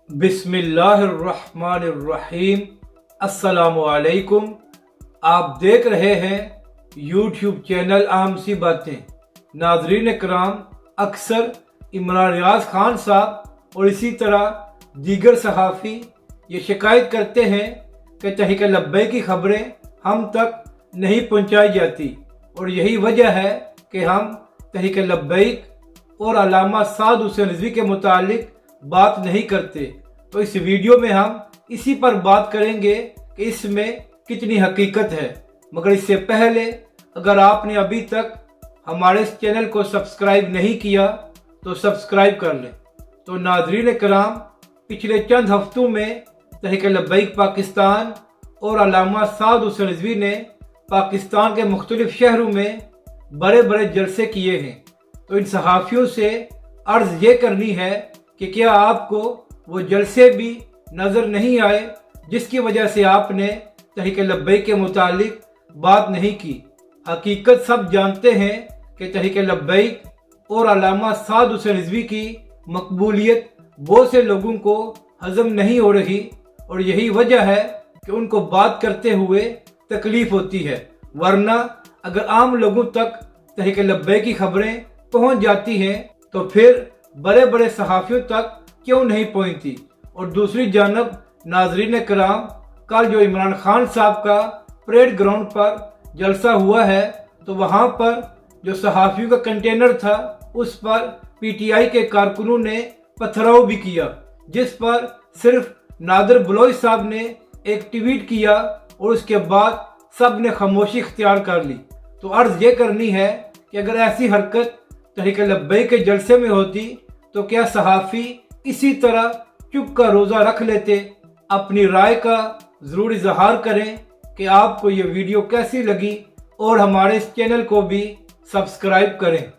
बिस्मिल्लाहिर्रहमानिर्रहीम। अस्सलामु अलैकुम। आप देख रहे हैं यूट्यूब चैनल आम सी बातें। नाज़रीन कराम, अक्सर इमरान रियाज खान साहब और इसी तरह दीगर सहाफ़ी ये शिकायत करते हैं कि तहरीक लब्बैक की खबरें हम तक नहीं पहुंचाई जाती और यही वजह है कि हम तहरीक लब्बैक और अल्लामा साद हुसैन रिज़वी के मुतालिक बात नहीं करते। तो इस वीडियो में हम इसी पर बात करेंगे कि इसमें कितनी हकीकत है। मगर इससे पहले अगर आपने अभी तक हमारे इस चैनल को सब्सक्राइब नहीं किया तो सब्सक्राइब कर लें। तो नाज़रीन कराम, पिछले चंद हफ्तों में तहरीक लब्बैक पाकिस्तान और अल्लामा साद हुसैन रिज़वी ने पाकिस्तान के मुख्तलिफ शहरों में बड़े बड़े जलसे किए हैं। तो इन सहाफ़ियों से अर्ज़ ये करनी है कि क्या आपको वो जलसे भी नज़र नहीं आए जिसकी वजह से आपने तहरीक लब्बैक के मुतालिक बात नहीं की। हकीकत सब जानते हैं कि तहरीक लब्बैक और अल्लामा साद हुसैन रिज़वी की मकबूलियत बहुत से लोगों को हज़म नहीं हो रही और यही वजह है कि उनको बात करते हुए तकलीफ होती है। वरना अगर आम लोगों तक तहरीक लब्बैक की खबरें पहुंच जाती हैं तो फिर बड़े बड़े सहाफ़ियों तक क्यों नहीं पहुंचती। और दूसरी जानब नाज़रीन कराम, कल जो इमरान खान साहब का परेड ग्राउंड पर जलसा हुआ है तो वहां पर जो सहाफ़ियों का कंटेनर था उस पर पीटीआई के कारकुनों ने पथराव भी किया, जिस पर सिर्फ नादिर बलोच साहब ने एक ट्वीट किया और उसके बाद सब ने खामोशी इख्तियार कर ली। तो अर्ज़ ये करनी है कि अगर ऐसी हरकत तहरीक लब्बैक के जलसे में होती तो क्या सहाफ़ी इसी तरह चुप का रोज़ा रख लेते। अपनी राय का ज़रूर इजहार करें कि आपको ये वीडियो कैसी लगी और हमारे इस चैनल को भी सब्सक्राइब करें।